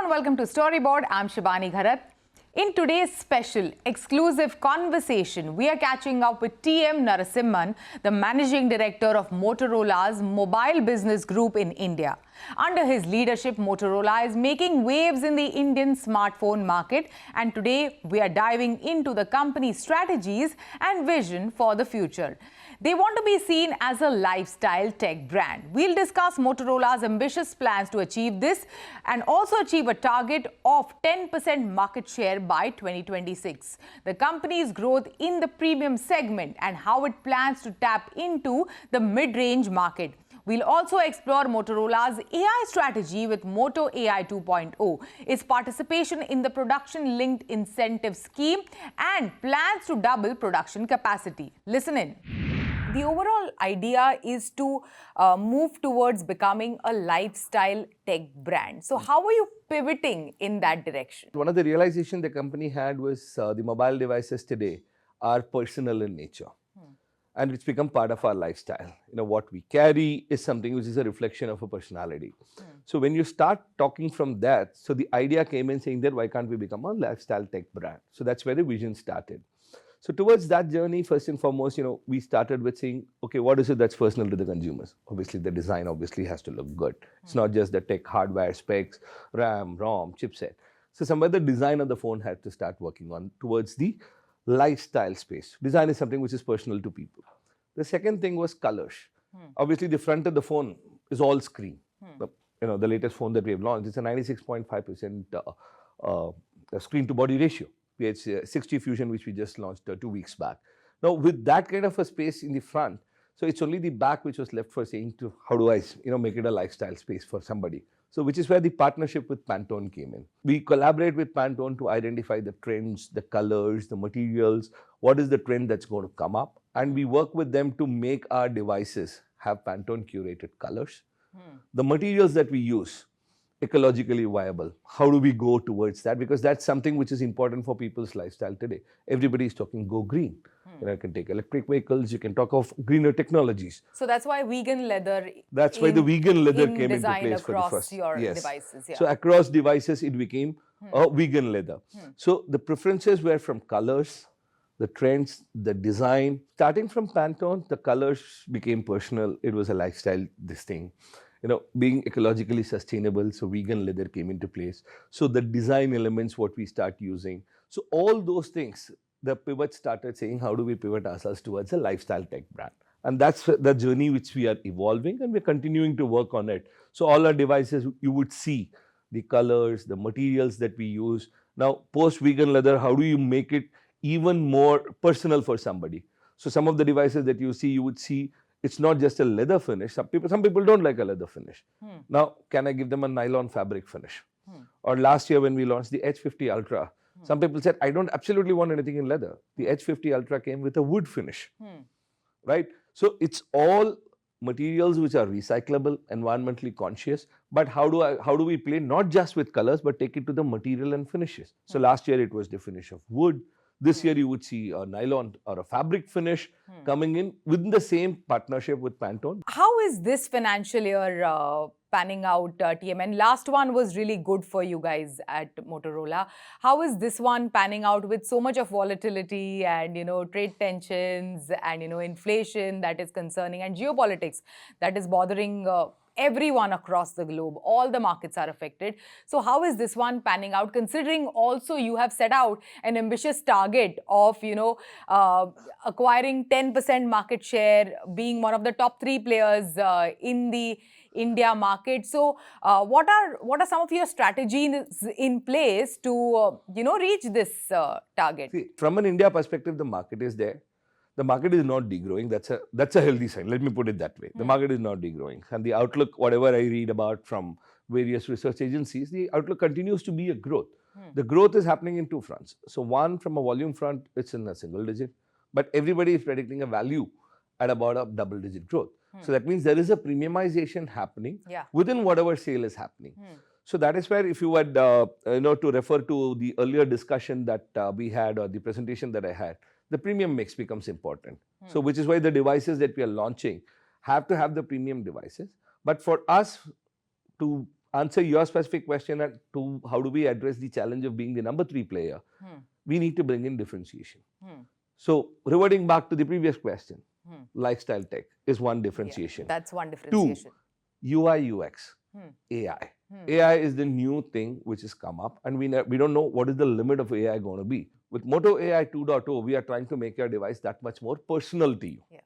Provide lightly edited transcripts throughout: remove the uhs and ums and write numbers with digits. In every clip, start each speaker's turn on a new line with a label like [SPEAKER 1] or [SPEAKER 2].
[SPEAKER 1] welcome to Storyboard. I'm Shibani Gharat. In today's special exclusive conversation, we are catching up with TM Narasimhan, the Managing Director of Motorola's mobile business group in India. Under his leadership, Motorola is making waves in the Indian smartphone market, and today we are diving into the company's strategies and vision for the future. They want to be seen as a lifestyle tech brand. We'll discuss Motorola's ambitious plans to achieve this and also achieve a target of 10% market share by 2026. The company's growth in the premium segment and how it plans to tap into the mid-range market. We'll also explore Motorola's AI strategy with Moto AI 2.0, its participation in the production-linked incentive scheme, and plans to double production capacity. Listen in. The overall idea is to move towards becoming a lifestyle tech brand. So how are you pivoting in that direction?
[SPEAKER 2] One of the realizations the company had was the mobile devices today are personal in nature. And it's become part of our lifestyle. You know, what we carry is something which is a reflection of a personality. So when you start talking from that, so the idea came in saying that why can't we become a lifestyle tech brand? So that's where the vision started. So towards that journey, first and foremost, you know, we started with saying, okay, what is it that's personal to the consumers? Obviously, the design obviously has to look good. It's not just the tech hardware specs, RAM, ROM, chipset. So somewhere the design of the phone had to start working on towards the lifestyle space. Design is something which is personal to people. The second thing was colors. Obviously, the front of the phone is all screen. The latest phone that we have launched, it's a 96.5% screen-to-body ratio. PH60 Fusion, which we just launched 2 weeks back. Now, with that kind of a space in the front, so it's only the back which was left for saying to how do I, make it a lifestyle space for somebody. So which is where the partnership with Pantone came in. We collaborate with Pantone to identify the trends, the colors, the materials, what is the trend that's going to come up. And we work with them to make our devices have Pantone curated colors. The materials that we use, ecologically viable. How do we go towards that? Because that's something which is important for people's lifestyle today. Everybody is talking go green. You can take electric vehicles, you can talk of greener technologies.
[SPEAKER 1] So that's why vegan leather.
[SPEAKER 2] That's why the vegan leather came into place for the first.
[SPEAKER 1] Your devices. Yeah.
[SPEAKER 2] So across devices, it became a vegan leather. So the preferences were from colors, the trends, the design. Starting from Pantone, the colors became personal. It was a lifestyle, this thing. Being ecologically sustainable, so vegan leather came into place. So the design elements, what we start using. So all those things, the pivot started saying, how do we pivot ourselves towards a lifestyle tech brand? And that's the journey which we are evolving, and we're continuing to work on it. So all our devices, you would see the colors, the materials that we use. Now, post-vegan leather, how do you make it even more personal for somebody? So some of the devices that you see, you would see it's not just a leather finish. Some people don't like a leather finish. Now, can I give them a nylon fabric finish? Or last year when we launched the H50 Ultra, some people said, I don't absolutely want anything in leather. The H50 Ultra came with a wood finish, right? So it's all materials which are recyclable, environmentally conscious. But how do we play not just with colors, but take it to the material and finishes? So last year it was the finish of wood. This year you would see a nylon or a fabric finish coming in within the same partnership with Pantone.
[SPEAKER 1] How is this financial year panning out, TM? And last one was really good for you guys at Motorola. How is this one panning out with so much of volatility and, trade tensions and, inflation that is concerning and geopolitics that is bothering everyone across the globe? All the markets are affected. So how is this one panning out, considering also you have set out an ambitious target of, acquiring 10% market share, being one of the top 3 players in the India market? So what are some of your strategies in place to, reach this target?
[SPEAKER 2] See, from an India perspective, the market is there. The market is not degrowing. That's a healthy sign. Let me put it that way. The market is not degrowing. And the outlook, whatever I read about from various research agencies, the outlook continues to be a growth. The growth is happening in 2 fronts. So one, from a volume front, it's in a single digit. But everybody is predicting a value at about a double-digit growth. So that means there is a premiumization happening within whatever sale is happening. So that is where, if you had, to refer to the earlier discussion that we had or the presentation that I had, the premium mix becomes important. So which is why the devices that we are launching have to have the premium devices. But for us to answer your specific question and to how do we address the challenge of being the number 3 player, we need to bring in differentiation. So reverting back to the previous question, lifestyle tech is one differentiation.
[SPEAKER 1] Yeah, that's one differentiation.
[SPEAKER 2] 2, UI UX, AI. AI is the new thing which has come up, and we don't know what is the limit of AI going to be. With Moto AI 2.0, we are trying to make your device that much more personal to you.
[SPEAKER 1] Yeah.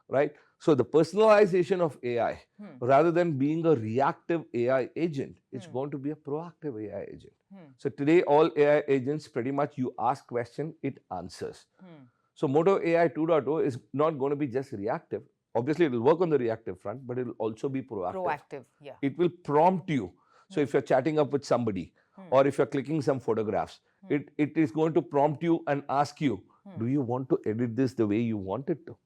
[SPEAKER 2] Right? So the personalization of AI, rather than being a reactive AI agent, it's going to be a proactive AI agent. So today, all AI agents, pretty much you ask question, it answers. So Moto AI 2.0 is not going to be just reactive. Obviously, it will work on the reactive front, but it will also be proactive.
[SPEAKER 1] Proactive, yeah.
[SPEAKER 2] It will prompt you. So if you're chatting up with somebody, or if you're clicking some photographs, it is going to prompt you and ask you, do you want to edit this the way you want it to?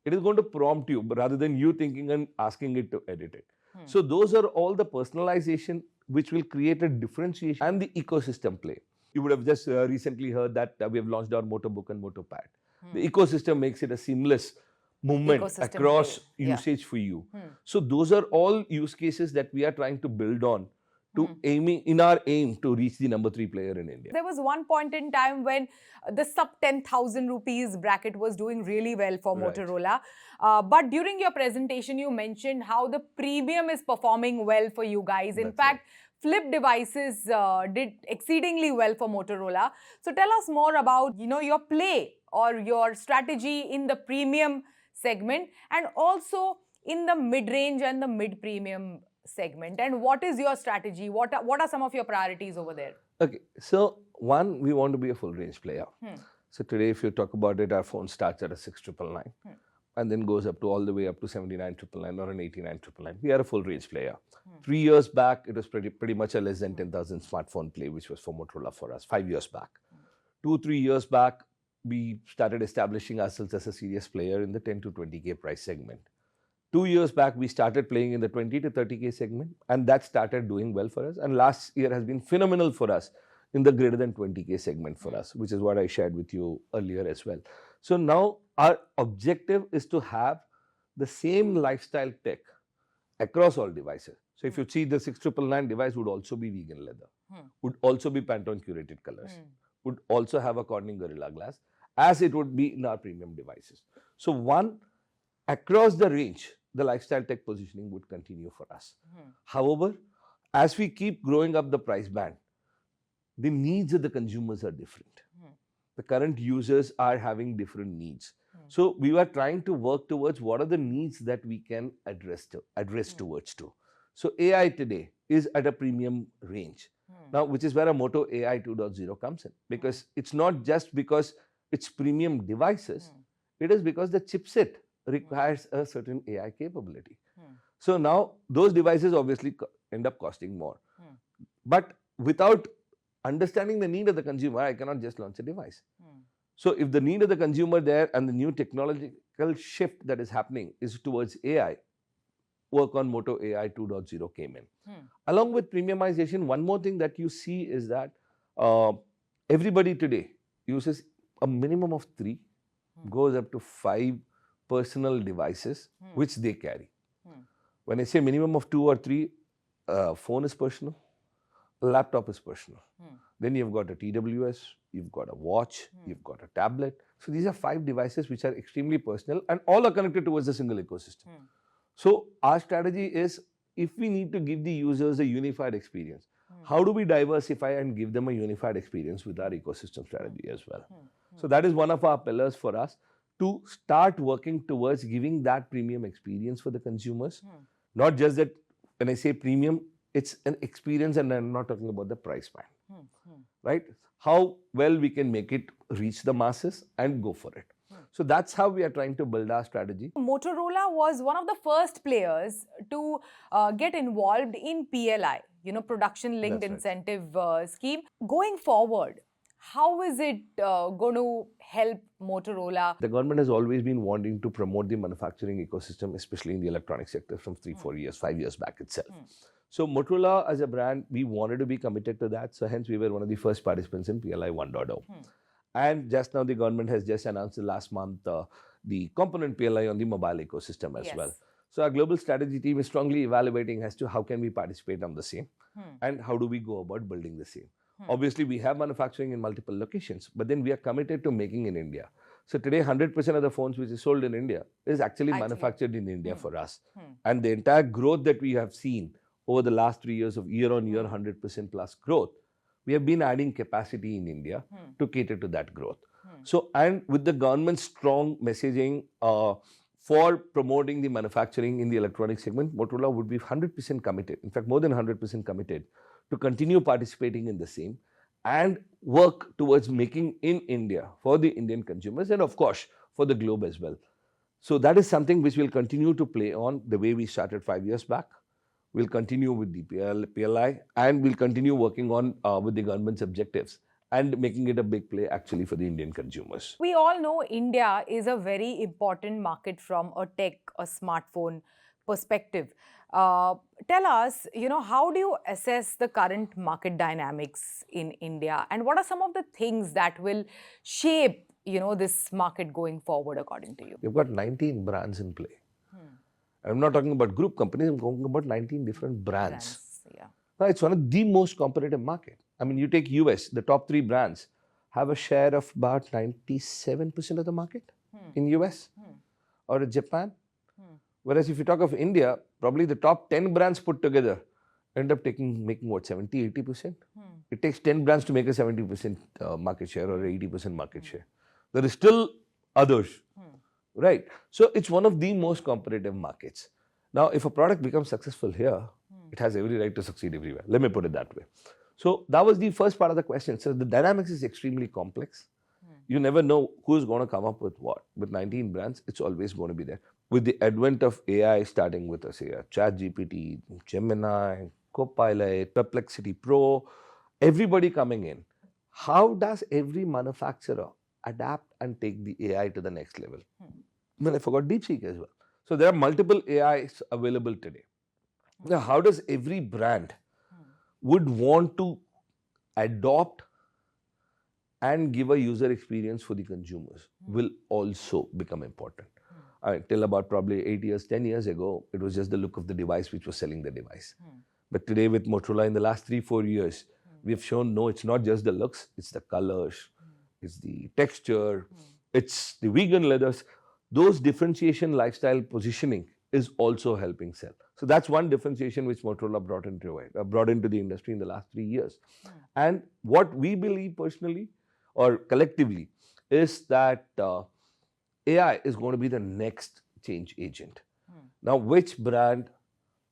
[SPEAKER 2] It is going to prompt you rather than you thinking and asking it to edit it. So those are all the personalization which will create a differentiation and the ecosystem play. You would have just recently heard that we have launched our Motobook and Motopad. The ecosystem makes it a seamless movement across usage for you. So those are all use cases that we are trying to build on to in our aim to reach the number 3 player in India.
[SPEAKER 1] There was one point in time when the sub 10,000 rupees bracket was doing really well for Motorola. But during your presentation, you mentioned how the premium is performing well for you guys. In fact, flip devices did exceedingly well for Motorola. So tell us more about, your play or your strategy in the premium segment and also in the mid-range and the mid-premium segment, and what is your strategy? What are some of your priorities over there?
[SPEAKER 2] Okay, so one, we want to be a full range player. So today, if you talk about it, our phone starts at a 6,999 and then goes up to all the way up to 79,999 or an 89,999. We are a full range player. 3 years back, it was pretty much a less than 10,000 smartphone play, which was for Motorola for us. 5 years back, 2-3 years back, we started establishing ourselves as a serious player in the 10 to 20K price segment. 2 years back, we started playing in the 20 to 30K segment, and that started doing well for us. And last year has been phenomenal for us in the greater than 20K segment for us, which is what I shared with you earlier as well. So now our objective is to have the same lifestyle tech across all devices. So if you see the 6,999 device would also be vegan leather, would also be Pantone curated colors, would also have a Corning Gorilla Glass, as it would be in our premium devices. So one, across the range, the lifestyle tech positioning would continue for us. However, as we keep growing up the price band, the needs of the consumers are different. The current users are having different needs. So we were trying to work towards what are the needs that we can address towards to. So AI today is at a premium range. Now, which is where a Moto AI 2.0 comes in. Because it's not just because it's premium devices, it is because the chipset requires a certain AI capability. So now those devices obviously end up costing more. But without understanding the need of the consumer, I cannot just launch a device. So if the need of the consumer there and the new technological shift that is happening is towards AI, work on Moto AI 2.0 came in. Along with premiumization, one more thing that you see is that everybody today uses a minimum of 3, goes up to 5 personal devices which they carry. When I say minimum of 2 or 3, phone is personal, laptop is personal. Then you've got a TWS, you've got a watch, you've got a tablet. So these are 5 devices which are extremely personal and all are connected towards a single ecosystem. So our strategy is, if we need to give the users a unified experience, how do we diversify and give them a unified experience with our ecosystem strategy as well? So that is one of our pillars for us, to start working towards giving that premium experience for the consumers. Not just that, when I say premium, it's an experience and I'm not talking about the price band. Right? How well we can make it reach the masses and go for it. So that's how we are trying to build our strategy.
[SPEAKER 1] Motorola was one of the first players to get involved in PLI, production linked incentive scheme. Going forward, how is it going to help Motorola?
[SPEAKER 2] The government has always been wanting to promote the manufacturing ecosystem, especially in the electronic sector, from 3-4 years, 5 years back itself. So Motorola as a brand, we wanted to be committed to that. So hence we were one of the first participants in PLI 1.0. And just now the government has just announced last month the component PLI on the mobile ecosystem as well. So our global strategy team is strongly evaluating as to how can we participate on the same and how do we go about building the same. Obviously, we have manufacturing in multiple locations, but then we are committed to making in India. So today, 100% of the phones which is sold in India is actually manufactured in India for us. And the entire growth that we have seen over the last 3 years of year-on-year 100% plus growth, we have been adding capacity in India to cater to that growth. So, and with the government's strong messaging for promoting the manufacturing in the electronic segment, Motorola would be 100% committed, in fact, more than 100% committed to continue participating in the same and work towards making in India for the Indian consumers and, of course, for the globe as well. So that is something which we'll continue to play on the way we started 5 years back. We'll continue with the PLI, and we'll continue working on with the government's objectives and making it a big play actually for the Indian consumers.
[SPEAKER 1] We all know India is a very important market from a tech, a smartphone perspective. Tell us, how do you assess the current market dynamics in India, and what are some of the things that will shape, this market going forward according to you?
[SPEAKER 2] We've got 19 brands in play. I'm not talking about group companies, I'm talking about 19 different brands.
[SPEAKER 1] Yeah.
[SPEAKER 2] Now, it's one of the most competitive market. I mean, you take US, the top 3 brands have a share of about 97% of the market in US or Japan. Whereas if you talk of India, probably the top 10 brands put together end up making what, 70, 80%? It takes 10 brands to make a 70% market share or 80% market share. There is still others, right? So it's one of the most competitive markets. Now, if a product becomes successful here, it has every right to succeed everywhere. Let me put it that way. So that was the first part of the question. So the dynamics is extremely complex. You never know who's going to come up with what. With 19 brands, it's always going to be there. With the advent of AI starting with, say, ChatGPT, Gemini, Copilot, Perplexity Pro, everybody coming in, how does every manufacturer adapt and take the AI to the next level? Well, I forgot DeepSeek as well. So there are multiple AIs available today. Now, how does every brand would want to adopt and give a user experience for the consumers will also become important. Till about probably 8 years, 10 years ago, it was just the look of the device which was selling the device. But today with Motorola in the last 3-4 years, we have shown, no, it's not just the looks, it's the colors, it's the texture, it's the vegan leathers. Those differentiation lifestyle positioning is also helping sell. So that's one differentiation which Motorola brought into the industry in the last 3 years. And what we believe personally or collectively is that AI is going to be the next change agent. Now, which brand,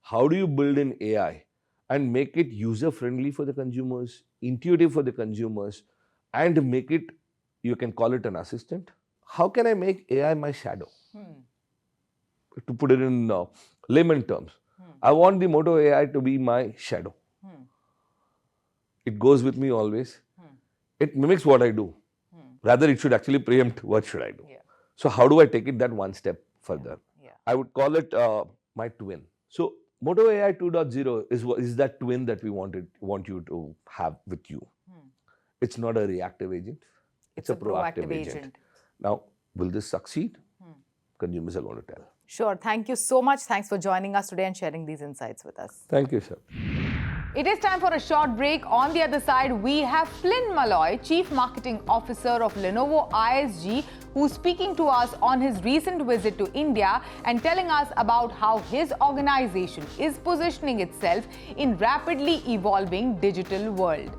[SPEAKER 2] how do you build in AI and make it user-friendly for the consumers, intuitive for the consumers, and make it, you can call it an assistant. How can I make AI my shadow? To put it in layman terms, I want the Moto AI to be my shadow. It goes with me always. It mimics what I do. Rather, it should actually preempt what should I do. So how do I take it that one step further? I would call it my twin. So Moto AI 2.0 is that twin that we want you to have with you. It's not a reactive agent. It's a proactive agent. Now, will this succeed? Consumers are going to tell.
[SPEAKER 1] Sure. Thank you so much. Thanks for joining us today and sharing these insights with us.
[SPEAKER 2] Thank you, sir.
[SPEAKER 1] It is time for a short break. On the other side, we have Flynn Maloy, Chief Marketing Officer of Lenovo ISG, who's speaking to us on his recent visit to India and telling us about how his organization is positioning itself in rapidly evolving digital world.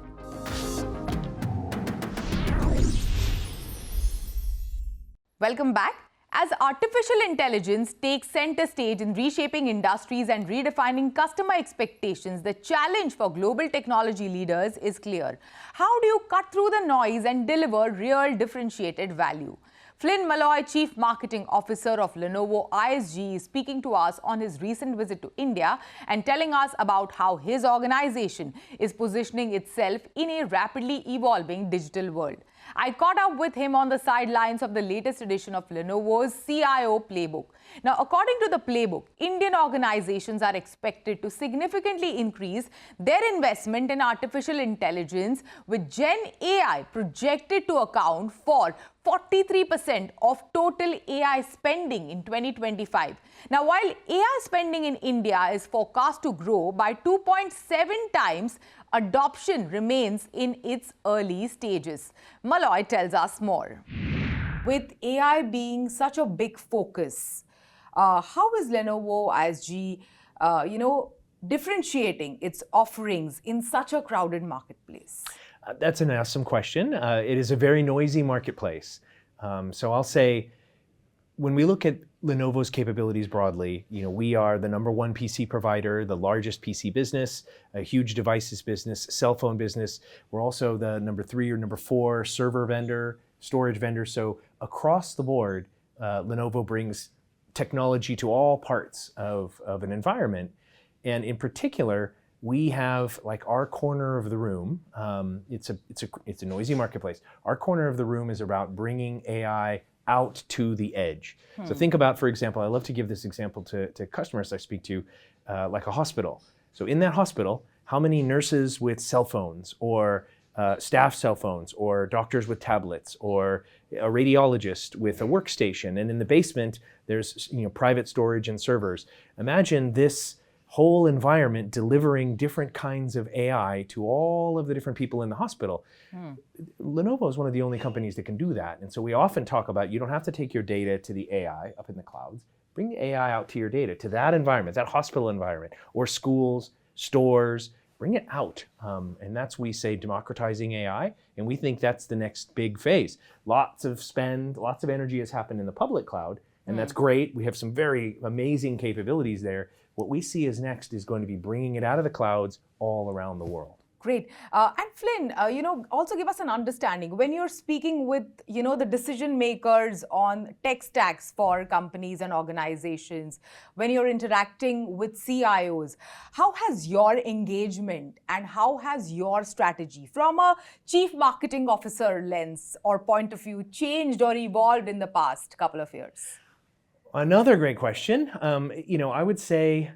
[SPEAKER 1] Welcome back. As artificial intelligence takes center stage in reshaping industries and redefining customer expectations, the challenge for global technology leaders is clear. How do you cut through the noise and deliver real differentiated value? Flynn Maloy, Chief Marketing Officer of Lenovo ISG, is speaking to us on his recent visit to India and telling us about how his organization is positioning itself in a rapidly evolving digital world. I caught up with him on the sidelines of the latest edition of Lenovo's CIO Playbook. Now, according to the Playbook, Indian organizations are expected to significantly increase their investment in artificial intelligence, with Gen AI projected to account for 43% of total AI spending in 2025. Now, while AI spending in India is forecast to grow by 2.7 times, adoption remains in its early stages. Maloy tells us more. With AI being such a big focus, how is Lenovo ISG, differentiating its offerings in such a crowded marketplace?
[SPEAKER 3] That's an awesome question. It is a very noisy marketplace. So I'll say, when we look at Lenovo's capabilities broadly, we are the #1 PC provider, the largest PC business, a huge devices business, cell phone business. We're also the #3 or #4 server vendor, storage vendor. So across the board, Lenovo brings technology to all parts of an environment. And in particular, we have like our corner of the room. It's a noisy marketplace. Our corner of the room is about bringing AI out to the edge. So think about, for example, I love to give this example to customers I speak to, like a hospital. So in that hospital, how many nurses with cell phones, or staff cell phones, or doctors with tablets, or a radiologist with a workstation, and in the basement there's private storage and servers. Imagine this whole environment delivering different kinds of AI to all of the different people in the hospital. Lenovo is one of the only companies that can do that. And so we often talk about, you don't have to take your data to the AI up in the clouds. Bring the AI out to your data, to that environment, that hospital environment, or schools, stores. Bring it out. And that's, we say, democratizing AI. And we think that's the next big phase. Lots of spend, lots of energy has happened in the public cloud. And that's great. We have some very amazing capabilities there. What we see as next is going to be bringing it out of the clouds all around the world.
[SPEAKER 1] Great. And Flynn, also give us an understanding. When you're speaking with, the decision makers on tech stacks for companies and organizations, when you're interacting with CIOs, how has your engagement and how has your strategy from a chief marketing officer lens or point of view changed or evolved in the past couple of years?
[SPEAKER 3] Another great question. I would say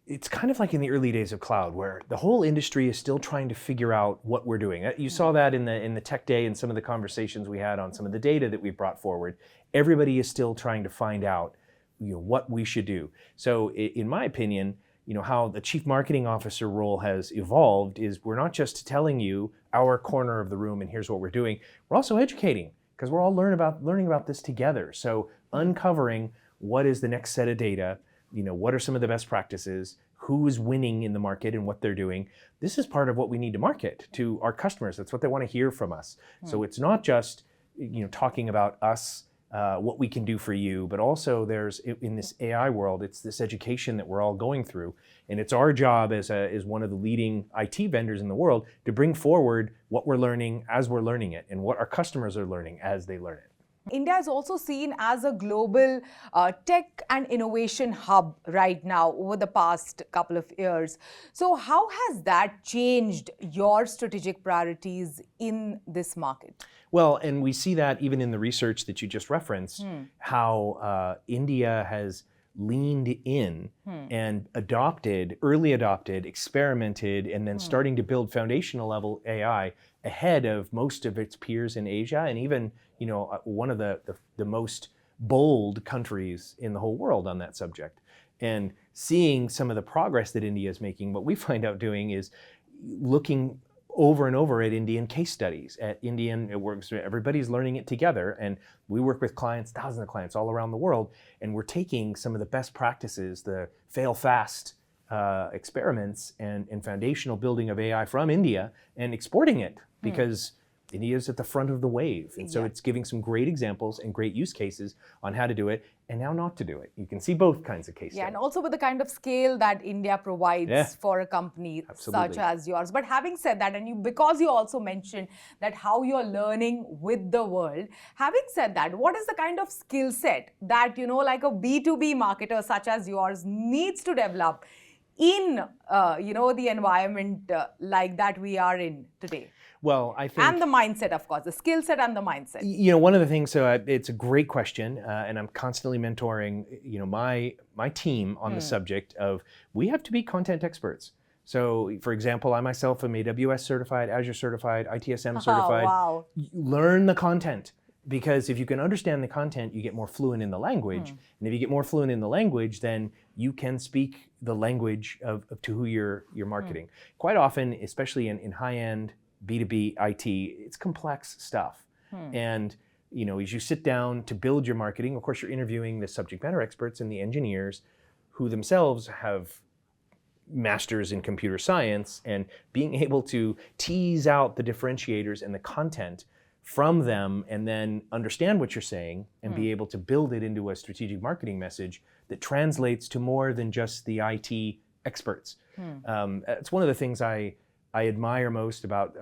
[SPEAKER 3] it's kind of like in the early days of cloud, where the whole industry is still trying to figure out what we're doing. You saw that in the tech day and some of the conversations we had on some of the data that we brought forward. Everybody is still trying to find out what we should do. So in my opinion, how the chief marketing officer role has evolved is, we're not just telling you our corner of the room and here's what we're doing. We're also educating, because we're all learning about this together. So uncovering what is the next set of data, what are some of the best practices, who is winning in the market and what they're doing. This is part of what we need to market to our customers. That's what they want to hear from us. So it's not just talking about us, what we can do for you, but also there's, in this AI world, it's this education that we're all going through. And it's our job as one of the leading IT vendors in the world to bring forward what we're learning as we're learning it, and what our customers are learning as they learn it.
[SPEAKER 1] India is also seen as a global tech and innovation hub right now over the past couple of years. So how has that changed your strategic priorities in this market?
[SPEAKER 3] Well, and we see that even in the research that you just referenced, how India has leaned in and early adopted, experimented, and then starting to build foundational level AI ahead of most of its peers in Asia, and even one of the most bold countries in the whole world on that subject. And seeing some of the progress that India is making, what we find out doing is looking over and over at Indian case studies, at Indian, it works, everybody's learning it together, and we work with clients, thousands of clients all around the world, and we're taking some of the best practices, the fail fast experiments and foundational building of AI from India, and exporting it, because India is at the front of the wave. And so it's giving some great examples and great use cases on how to do it and now not to do it. You can see both kinds of cases.
[SPEAKER 1] Yeah, and also with the kind of scale that India provides for a company such as yours. But having said that, and because you also mentioned that how you're learning with the world, having said that, what is the kind of skill set that, like a B2B marketer such as yours needs to develop in, the environment like that we are in today?
[SPEAKER 3] Well, I think...
[SPEAKER 1] And the mindset, of course, the skill set and the mindset.
[SPEAKER 3] You know, one of the things, so it's a great question, and I'm constantly mentoring, you know, my team on the subject of, we have to be content experts. So, for example, I myself am AWS certified, Azure certified, ITSM certified.
[SPEAKER 1] Oh, wow.
[SPEAKER 3] Learn the content, because if you can understand the content, you get more fluent in the language. And if you get more fluent in the language, then you can speak the language of to who you're marketing. Quite often, especially in high-end B2B IT, it's complex stuff. And you know, as you sit down to build your marketing, of course, you're interviewing the subject matter experts and the engineers who themselves have masters in computer science, and being able to tease out the differentiators and the content from them, and then understand what you're saying and be able to build it into a strategic marketing message that translates to more than just the IT experts. It's one of the things I admire most about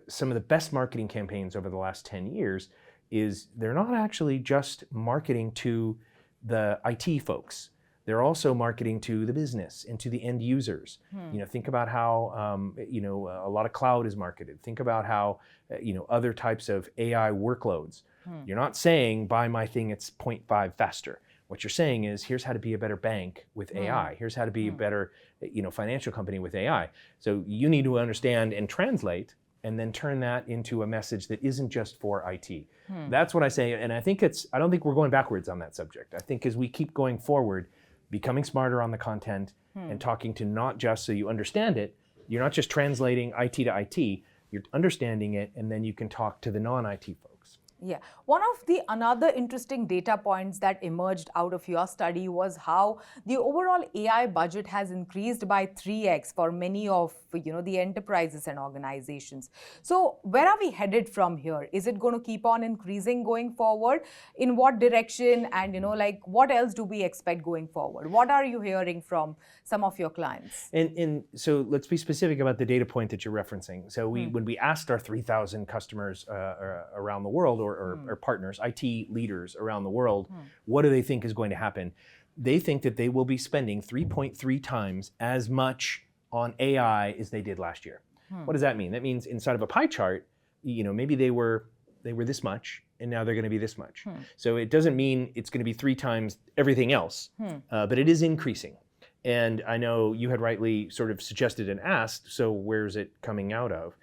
[SPEAKER 3] some of the best marketing campaigns over the last 10 years is they're not actually just marketing to the IT folks. They're also marketing to the business and to the end users. You know, think about how you know, a lot of cloud is marketed. Think about how you know, other types of AI workloads. You're not saying buy my thing, it's 0.5 faster. What you're saying is, here's how to be a better bank with AI. Here's how to be a better, you know, financial company with AI. So you need to understand and translate, and then turn that into a message that isn't just for IT. That's what I say, and I think I don't think we're going backwards on that subject. I think as we keep going forward, becoming smarter on the content and talking to not just so you understand it, you're not just translating IT to IT, you're understanding it, and then you can talk to the non-IT folks.
[SPEAKER 1] Yeah. One of the another interesting data points that emerged out of your study was how the overall AI budget has increased by 3x for many of, you know, the enterprises and organizations. So where are we headed from here? Is it going to keep on increasing going forward? In what direction? And, you know, like, what else do we expect going forward? What are you hearing from some of your clients?
[SPEAKER 3] And so let's be specific about the data point that you're referencing. So when we asked our 3,000 customers around the world, or partners, IT leaders around the world, what do they think is going to happen? They think that they will be spending 3.3 times as much on AI as they did last year. What does that mean? That means inside of a pie chart, you know, maybe they were this much, and now they're going to be this much. So it doesn't mean it's going to be 3 times everything else, but it is increasing. And I know you had rightly sort of suggested and asked, so where's it coming out of?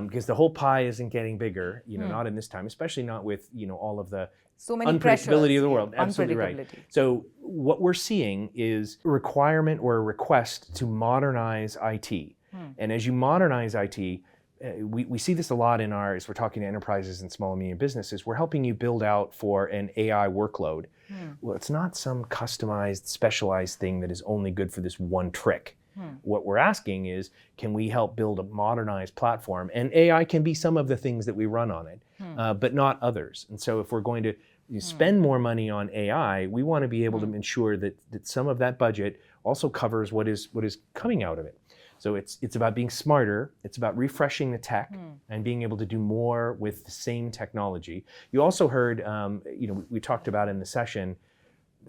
[SPEAKER 3] Because the whole pie isn't getting bigger, you know, not in this time, especially not with, you know, all of the
[SPEAKER 1] so many
[SPEAKER 3] unpredictability of the
[SPEAKER 1] pressures,
[SPEAKER 3] world. Absolutely right. So what we're seeing is a requirement or a request to modernize IT. And as you modernize IT, we see this a lot as we're talking to enterprises and small and medium businesses, we're helping you build out for an AI workload. Well, it's not some customized, specialized thing that is only good for this one trick. What we're asking is, can we help build a modernized platform? And AI can be some of the things that we run on it, but not others. And so if we're going to spend more money on AI, we want to be able to ensure that some of that budget also covers what is coming out of it. So it's about being smarter, it's about refreshing the tech and being able to do more with the same technology. You also heard, you know, we talked about in the session,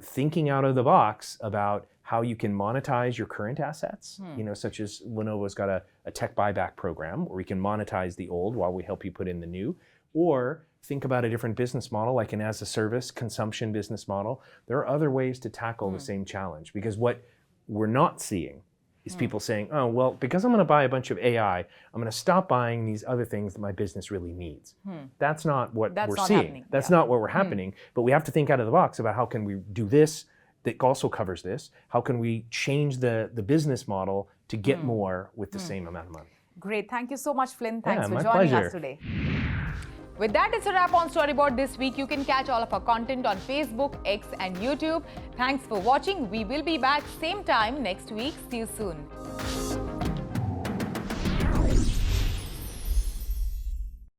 [SPEAKER 3] thinking out of the box about how you can monetize your current assets, you know, such as Lenovo's got a tech buyback program where we can monetize the old while we help you put in the new, or think about a different business model, like an as-a-service consumption business model. There are other ways to tackle the same challenge, because what we're not seeing is people saying, oh, well, because I'm going to buy a bunch of AI, I'm going to stop buying these other things that my business really needs. That's not what we're seeing.
[SPEAKER 1] Happening.
[SPEAKER 3] That's not what we're happening. But we have to think out of the box about how can we do this that also covers this? How can we change the business model to get more with the same amount of money?
[SPEAKER 1] Great. Thank you so much, Flynn. Thanks for
[SPEAKER 3] my
[SPEAKER 1] joining
[SPEAKER 3] pleasure.
[SPEAKER 1] us today. With that, it's a wrap on Storyboard this week. You can catch all of our content on Facebook, X, and YouTube. Thanks for watching. We will be back same time next week. See you soon.